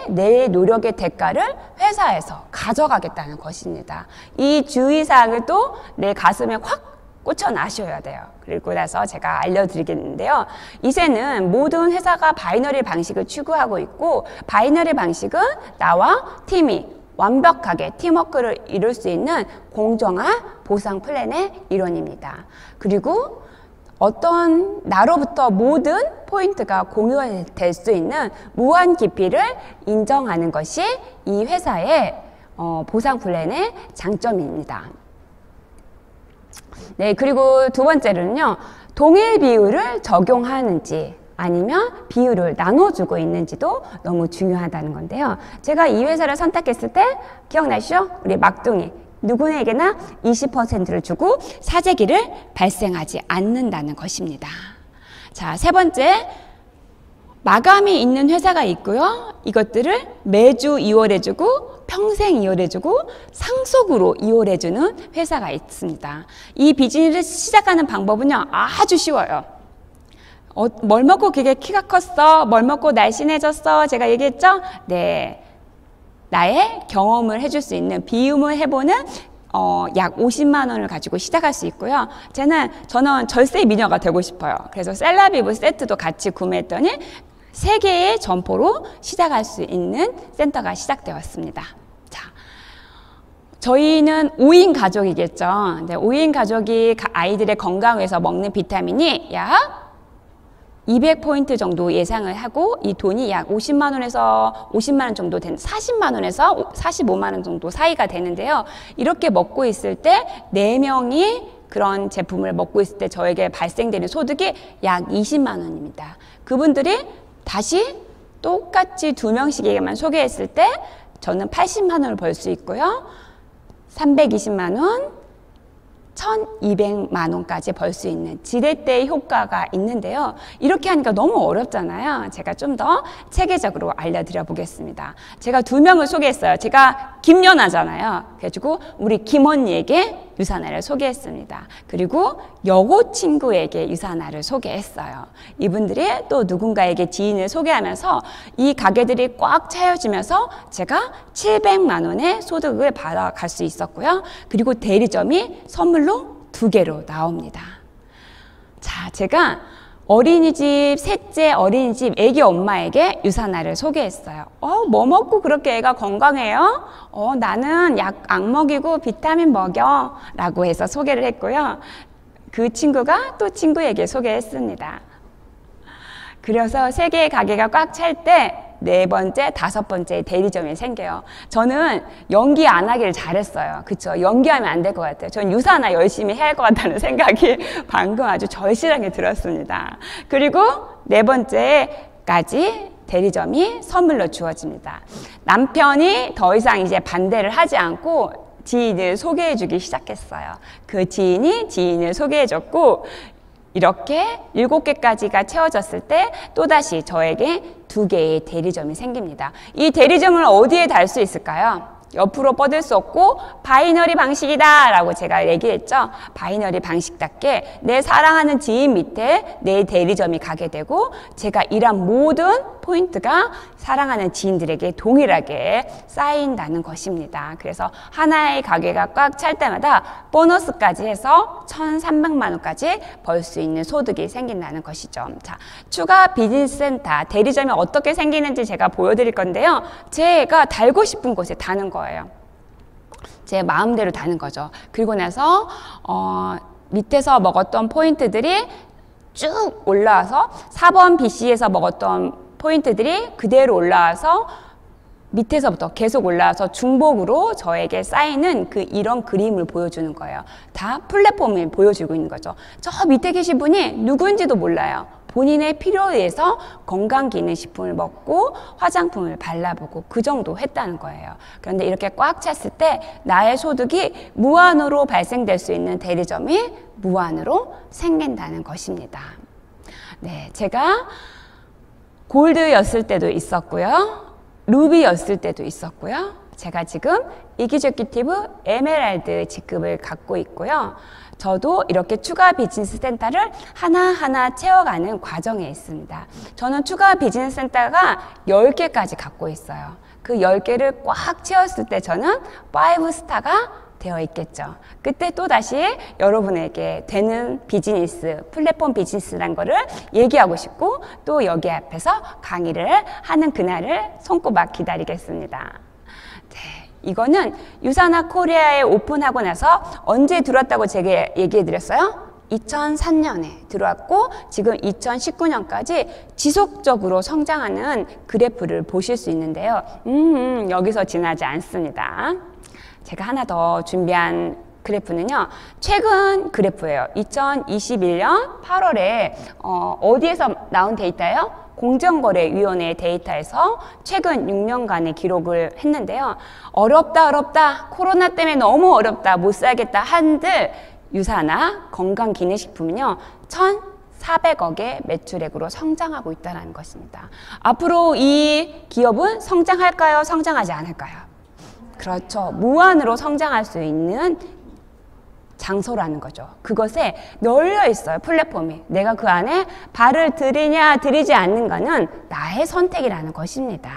내 노력의 대가를 회사에서 가져가겠다는 것입니다. 이 주의사항을 또 내 가슴에 확 꽂혀 놔셔야 돼요. 그리고 나서 제가 알려드리겠는데요. 이제는 모든 회사가 바이너리 방식을 추구하고 있고, 바이너리 방식은 나와 팀이 완벽하게 팀워크를 이룰 수 있는 공정한 보상 플랜의 일원입니다. 그리고 어떤 나로부터 모든 포인트가 공유될 수 있는 무한 깊이를 인정하는 것이 이 회사의 보상 플랜의 장점입니다. 네, 그리고 두 번째로는요, 동일 비율을 적용하는지 아니면 비율을 나눠주고 있는지도 너무 중요하다는 건데요. 제가 이 회사를 선택했을 때 기억나시죠? 우리 막둥이. 누구에게나 20%를 주고 사재기를 발생하지 않는다는 것입니다. 자, 세 번째, 마감이 있는 회사가 있고요. 이것들을 매주 이월해주고 평생 이월해주고 상속으로 이월해주는 회사가 있습니다. 이 비즈니스를 시작하는 방법은요, 아주 쉬워요. 뭘 먹고 그게 키가 컸어? 뭘 먹고 날씬해졌어? 제가 얘기했죠? 네. 나의 경험을 해줄 수 있는 비움을 해보는 약 50만 원을 가지고 시작할 수 있고요. 저는 절세 미녀가 되고 싶어요. 그래서 셀라비브 세트도 같이 구매했더니 3개의 점포로 시작할 수 있는 센터가 시작되었습니다. 자, 저희는 5인 가족이겠죠. 근데 5인 가족이 아이들의 건강을 위해서 먹는 비타민이 약 200포인트 정도 예상을 하고, 이 돈이 약 50만 원에서 50만 원 정도 되는, 40만 원에서 45만 원 정도 사이가 되는데요. 이렇게 먹고 있을 때 4명이 그런 제품을 먹고 있을 때 저에게 발생되는 소득이 약 20만 원입니다. 그분들이 다시 똑같이 2명씩에게만 소개했을 때 저는 80만 원을 벌 수 있고요. 320만 원, 1200만 원까지 벌 수 있는 지렛대의 효과가 있는데요. 이렇게 하니까 너무 어렵잖아요. 제가 좀 더 체계적으로 알려드려 보겠습니다. 제가 2명을 소개했어요. 제가 김연아잖아요. 그래가지고 우리 김언니에게 유산화를 소개했습니다. 그리고 여고 친구에게 유산화를 소개했어요. 이분들이 또 누군가에게 지인을 소개하면서 이 가게들이 꽉 차여지면서 제가 700만 원의 소득을 받아갈 수 있었고요. 그리고 대리점이 선물로 2개로 나옵니다. 자, 제가 어린이집, 셋째 어린이집 애기 엄마에게 유산화를 소개했어요. 뭐 먹고 그렇게 애가 건강해요? 나는 약 먹이고 비타민 먹여 라고 해서 소개를 했고요. 그 친구가 또 친구에게 소개했습니다. 그래서 3개의 가게가 꽉 찰 때 4번째, 5번째 대리점이 생겨요. 저는 연기 안 하길 잘했어요. 그쵸? 연기하면 안 될 것 같아요. 전 유산화 열심히 해야 할 것 같다는 생각이 방금 아주 절실하게 들었습니다. 그리고 4번째까지 대리점이 선물로 주어집니다. 남편이 더 이상 이제 반대를 하지 않고 지인을 소개해주기 시작했어요. 그 지인을 소개해줬고, 이렇게 7개까지가 채워졌을 때 또다시 저에게 2개의 대리점이 생깁니다. 이 대리점을 어디에 달 수 있을까요? 옆으로 뻗을 수 없고 바이너리 방식이다 라고 제가 얘기했죠. 바이너리 방식답게 내 사랑하는 지인 밑에 내 대리점이 가게 되고, 제가 일한 모든 포인트가 사랑하는 지인들에게 동일하게 쌓인다는 것입니다. 그래서 하나의 가게가 꽉 찰 때마다 보너스까지 해서 1,300만 원까지 벌 수 있는 소득이 생긴다는 것이죠. 자, 추가 비즈니스 센터, 대리점이 어떻게 생기는지 제가 보여드릴 건데요. 제가 달고 싶은 곳에 다는 거예요. 제 마음대로 다는 거죠. 그리고 나서 밑에서 먹었던 포인트들이 쭉 올라와서 4번 BC에서 먹었던 포인트들이 그대로 올라와서 밑에서부터 계속 올라와서 중복으로 저에게 쌓이는 이런 그림을 보여주는 거예요. 다 플랫폼을 보여주고 있는 거죠. 저 밑에 계신 분이 누구인지도 몰라요. 본인의 필요에 의해서 건강기능식품을 먹고 화장품을 발라보고 그 정도 했다는 거예요. 그런데 이렇게 꽉 찼을 때 나의 소득이 무한으로 발생될 수 있는 대리점이 무한으로 생긴다는 것입니다. 네, 제가 골드였을 때도 있었고요. 루비였을 때도 있었고요. 제가 지금 이기주기티브 에메랄드 직급을 갖고 있고요. 저도 이렇게 추가 비즈니스 센터를 하나하나 채워가는 과정에 있습니다. 저는 추가 비즈니스 센터가 10개까지 갖고 있어요. 그 10개를 꽉 채웠을 때 저는 5스타가 되어 있겠죠. 그때 또다시 여러분에게 되는 비즈니스, 플랫폼 비즈니스란 거를 얘기하고 싶고 또 여기 앞에서 강의를 하는 그날을 손꼽아 기다리겠습니다. 네, 이거는 유사나 코리아에 오픈하고 나서 언제 들어왔다고 제가 얘기해 드렸어요? 2003년에 들어왔고 지금 2019년까지 지속적으로 성장하는 그래프를 보실 수 있는데요. 여기서 지나지 않습니다. 제가 하나 더 준비한 그래프는요. 최근 그래프예요. 2021년 8월에 어디에서 나온 데이터예요? 공정거래위원회 데이터에서 최근 6년간의 기록을 했는데요. 어렵다. 코로나 때문에 너무 어렵다. 못 살겠다 한들 유사나 건강기능식품은요. 1,400억의 매출액으로 성장하고 있다는 것입니다. 앞으로 이 기업은 성장할까요? 성장하지 않을까요? 그렇죠. 무한으로 성장할 수 있는 장소라는 거죠. 그것에 널려 있어요. 플랫폼이. 내가 그 안에 발을 들이냐 들이지 않는가는 나의 선택이라는 것입니다.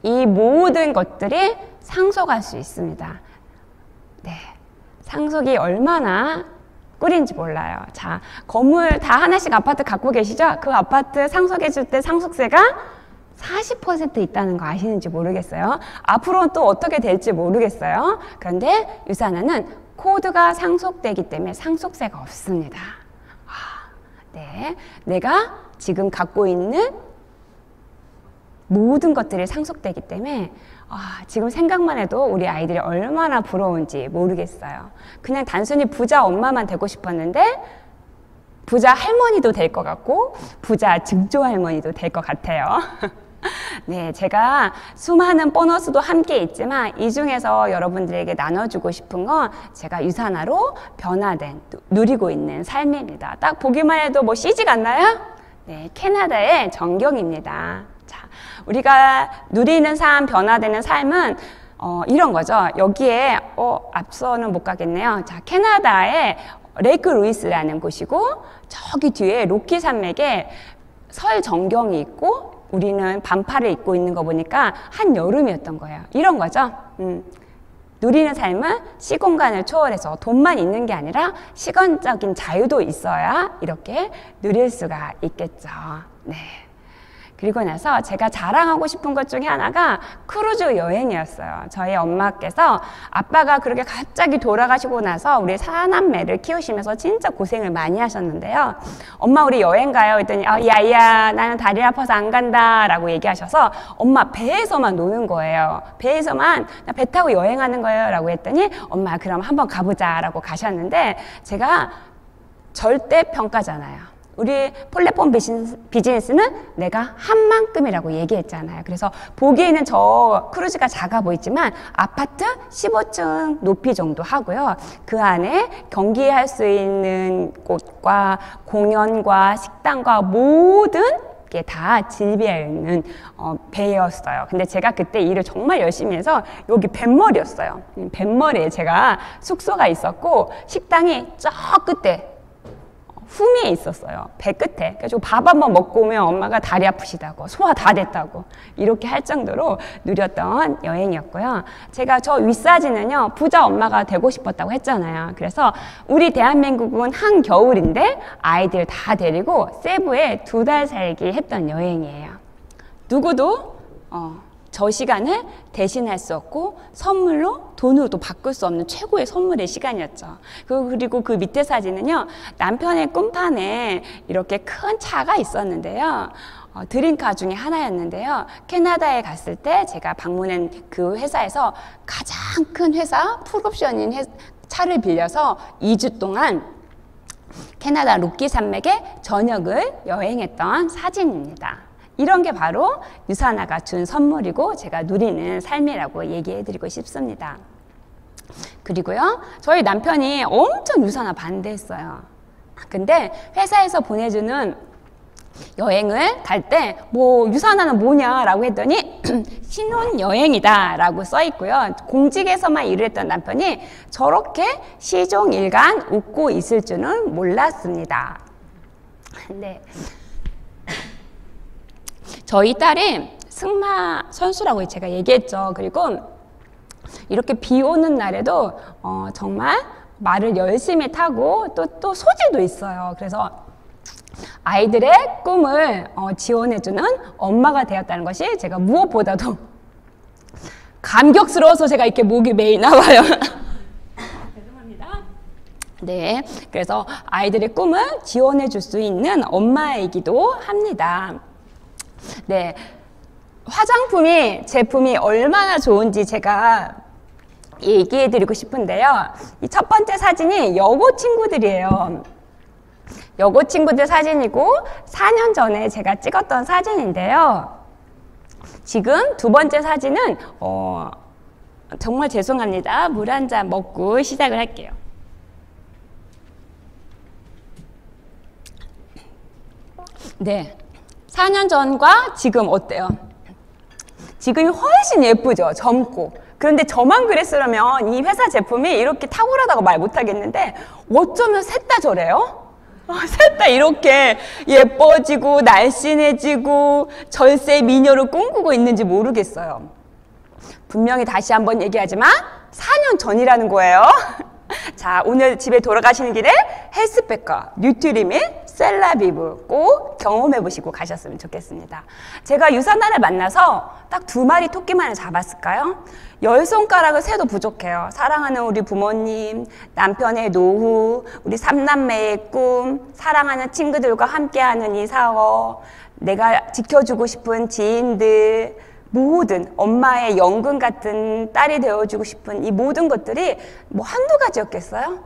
이 모든 것들이 상속할 수 있습니다. 네, 상속이 얼마나 꿀인지 몰라요. 자, 건물 다 하나씩 아파트 갖고 계시죠? 그 아파트 상속해 줄 때 상속세가 40% 있다는 거 아시는지 모르겠어요. 앞으로는 또 어떻게 될지 모르겠어요. 그런데 유산화는 코드가 상속되기 때문에 상속세가 없습니다. 네, 내가 지금 갖고 있는 모든 것들이 상속되기 때문에 지금 생각만 해도 우리 아이들이 얼마나 부러운지 모르겠어요. 그냥 단순히 부자 엄마만 되고 싶었는데 부자 할머니도 될 것 같고 부자 증조 할머니도 될 것 같아요. 네, 제가 수많은 보너스도 함께 있지만 이 중에서 여러분들에게 나눠주고 싶은 건 제가 유산화로 변화된, 누리고 있는 삶입니다. 딱 보기만 해도 뭐 CG 같나요? 네, 캐나다의 전경입니다. 자, 우리가 누리는 삶, 변화되는 삶은 이런 거죠. 여기에 앞서는 못 가겠네요. 자, 캐나다의 레이크 루이스라는 곳이고 저기 뒤에 로키 산맥에 설 전경이 있고 우리는 반팔을 입고 있는 거 보니까 한여름이었던 거예요. 이런 거죠. 누리는 삶은 시공간을 초월해서 돈만 있는 게 아니라 시간적인 자유도 있어야 이렇게 누릴 수가 있겠죠. 네. 그리고 나서 제가 자랑하고 싶은 것 중에 하나가 크루즈 여행이었어요. 저희 엄마께서 아빠가 그렇게 갑자기 돌아가시고 나서 우리 사남매를 키우시면서 진짜 고생을 많이 하셨는데요. 엄마 우리 여행 가요? 했더니 야야 나는 다리 아파서 안 간다 라고 얘기하셔서 엄마 배에서만 노는 거예요. 배에서만 나 배 타고 여행하는 거예요 라고 했더니 엄마 그럼 한번 가보자 라고 가셨는데 제가 절대 평가잖아요. 우리 플랫폼 비즈니스는 내가 한 만큼이라고 얘기했잖아요. 그래서 보기에는 저 크루즈가 작아 보이지만 아파트 15층 높이 정도 하고요. 그 안에 경기할 수 있는 곳과 공연과 식당과 모든 게 다 질비해 있는 배였어요. 근데 제가 그때 일을 정말 열심히 해서 여기 뱃머리였어요. 뱃머리에 제가 숙소가 있었고 식당이 저 끝에 후미에 있었어요. 배 끝에. 그래서 밥 한번 먹고 오면 엄마가 다리 아프시다고 소화 다 됐다고 이렇게 할 정도로 누렸던 여행이었고요. 제가 저 윗사진은요. 부자 엄마가 되고 싶었다고 했잖아요. 그래서 우리 대한민국은 한겨울인데 아이들 다 데리고 세부에 2달 살기 했던 여행이에요. 누구도 저 시간을 대신할 수 없고 선물로 돈으로도 바꿀 수 없는 최고의 선물의 시간이었죠. 그리고 그 밑에 사진은요, 남편의 꿈판에 이렇게 큰 차가 있었는데요. 드림카 중에 하나였는데요. 캐나다에 갔을 때 제가 방문한 그 회사에서 가장 큰 회사, 풀옵션인 차를 빌려서 2주 동안 캐나다 로키 산맥의 전역을 여행했던 사진입니다. 이런 게 바로 유산화가 준 선물이고 제가 누리는 삶이라고 얘기해드리고 싶습니다. 그리고요, 저희 남편이 엄청 유산화 반대했어요. 근데 회사에서 보내주는 여행을 갈 때 뭐 유산화는 뭐냐라고 했더니 신혼여행이다 라고 써 있고요. 공직에서만 일을 했던 남편이 저렇게 시종일관 웃고 있을 줄은 몰랐습니다. 네. 저희 딸이 승마 선수라고 제가 얘기했죠. 그리고 이렇게 비 오는 날에도 정말 말을 열심히 타고 또 소질도 있어요. 그래서 아이들의 꿈을 지원해주는 엄마가 되었다는 것이 제가 무엇보다도 감격스러워서 제가 이렇게 목이 메이 나와요. 죄송합니다. 네, 그래서 아이들의 꿈을 지원해줄 수 있는 엄마이기도 합니다. 네, 제품이 얼마나 좋은지 제가 얘기해드리고 싶은데요. 이 첫 번째 사진이 여고 친구들이에요. 여고 친구들 사진이고 4년 전에 제가 찍었던 사진인데요. 지금 두 번째 사진은 정말 죄송합니다. 물 한 잔 먹고 시작을 할게요. 네, 4년 전과 지금 어때요? 지금이 훨씬 예쁘죠? 젊고. 그런데 저만 그랬으면 이 회사 제품이 이렇게 탁월하다고 말 못하겠는데 어쩌면 셋 다 저래요? 셋 다 이렇게 예뻐지고 날씬해지고 절세 미녀를 꿈꾸고 있는지 모르겠어요. 분명히 다시 한번 얘기하지만 4년 전이라는 거예요. 자, 오늘 집에 돌아가시는 길에 헬스백과 뉴트리밋, 셀라비브 꼭 경험해 보시고 가셨으면 좋겠습니다. 제가 유산화를 만나서 딱 2마리 토끼만을 잡았을까요? 10손가락을 세도 부족해요. 사랑하는 우리 부모님, 남편의 노후, 우리 3남매의 꿈, 사랑하는 친구들과 함께하는 이 사업, 내가 지켜주고 싶은 지인들, 모든 엄마의 연근 같은 딸이 되어주고 싶은 이 모든 것들이 뭐 한두 가지였겠어요?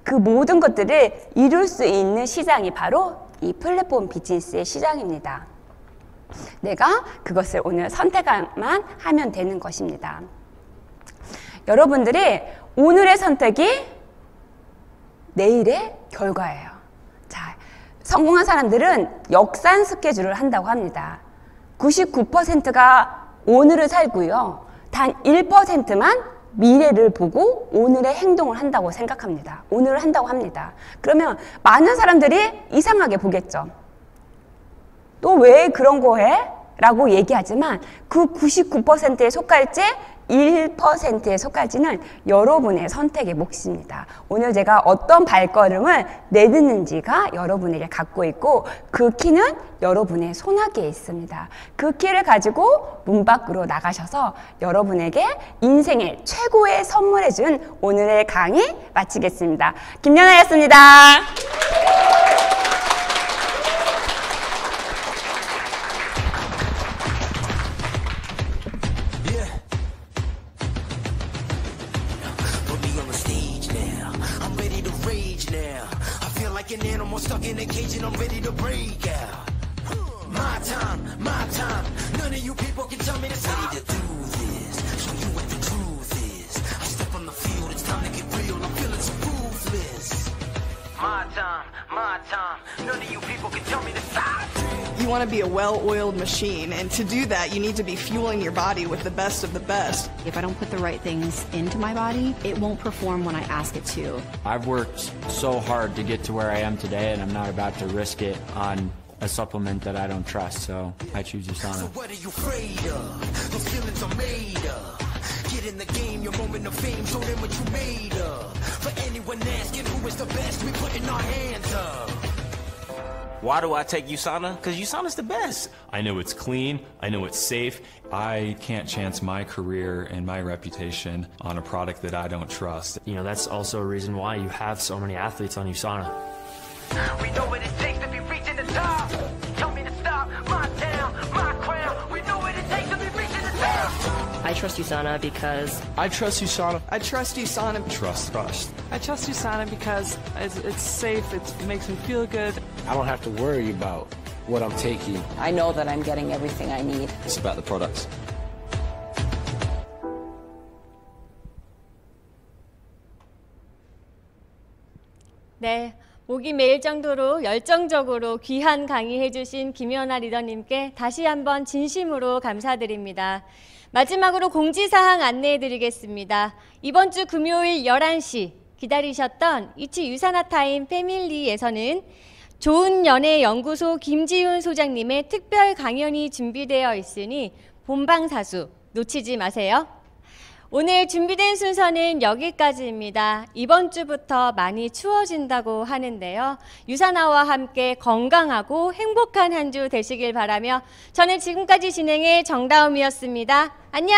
그 모든 것들을 이룰 수 있는 시장이 바로 이 플랫폼 비즈니스의 시장입니다. 내가 그것을 오늘 선택만 하면 되는 것입니다. 여러분들이 오늘의 선택이 내일의 결과예요. 자, 성공한 사람들은 역산 스케줄을 한다고 합니다. 99%가 오늘을 살고요. 단 1%만 미래를 보고 오늘의 행동을 한다고 생각합니다. 오늘을 한다고 합니다. 그러면 많은 사람들이 이상하게 보겠죠. 너 왜 그런 거 해? 라고 얘기하지만 그 99%에 속할지 1%에 속할지는 여러분의 선택의 몫입니다. 오늘 제가 어떤 발걸음을 내딛는지가 여러분에게 갖고 있고 그 키는 여러분의 손아귀에 있습니다. 그 키를 가지고 문 밖으로 나가셔서 여러분에게 인생의 최고의 선물해준 오늘의 강의 마치겠습니다. 김연아였습니다. An animal stuck in a cage and I'm ready to break out. My time, none of you people can tell me to stop. Ready to do this, show you what the truth is. I step on the field, it's time to get real, I'm feeling so ruthless. My time, none of you people can tell me to stop. You want to be a well-oiled machine, and to do that, you need to be fueling your body with the best of the best. If I don't put the right things into my body, it won't perform when I ask it to. I've worked so hard to get to where I am today, and I'm not about to risk it on a supplement that I don't trust, so I choose USANA. So what are you afraid of? Those feelings are made up. Get in the game, your moment of fame, show them what you made of. For anyone asking who is the best, we putting our hands up. Why do I take USANA? Because USANA's the best. I know it's clean, I know it's safe. I can't chance my career and my reputation on a product that I don't trust. You know, that's also a reason why you have so many athletes on USANA. We know what it takes to be reaching the top. Tell me to stop, my town, my crown. We know what it takes to be reaching the top. I trust USANA because I trust USANA. I trust USANA. Trust. I trust USANA because it's safe, it makes me feel good. I don't have to worry about what I'm taking. I know that I'm getting everything I need. It's about the products. 네, 목이 메일 정도로 열정적으로 귀한 강의해주신 김연아 리더님께 다시 한번 진심으로 감사드립니다. 마지막으로 공지사항 안내해드리겠습니다. 이번 주 금요일 11시 기다리셨던 이치 유사나 타임 패밀리에서는 좋은 연애 연구소 김지훈 소장님의 특별 강연이 준비되어 있으니 본방사수 놓치지 마세요. 오늘 준비된 순서는 여기까지입니다. 이번 주부터 많이 추워진다고 하는데요. 유사나와 함께 건강하고 행복한 한 주 되시길 바라며 저는 지금까지 진행의 정다움이었습니다. 안녕!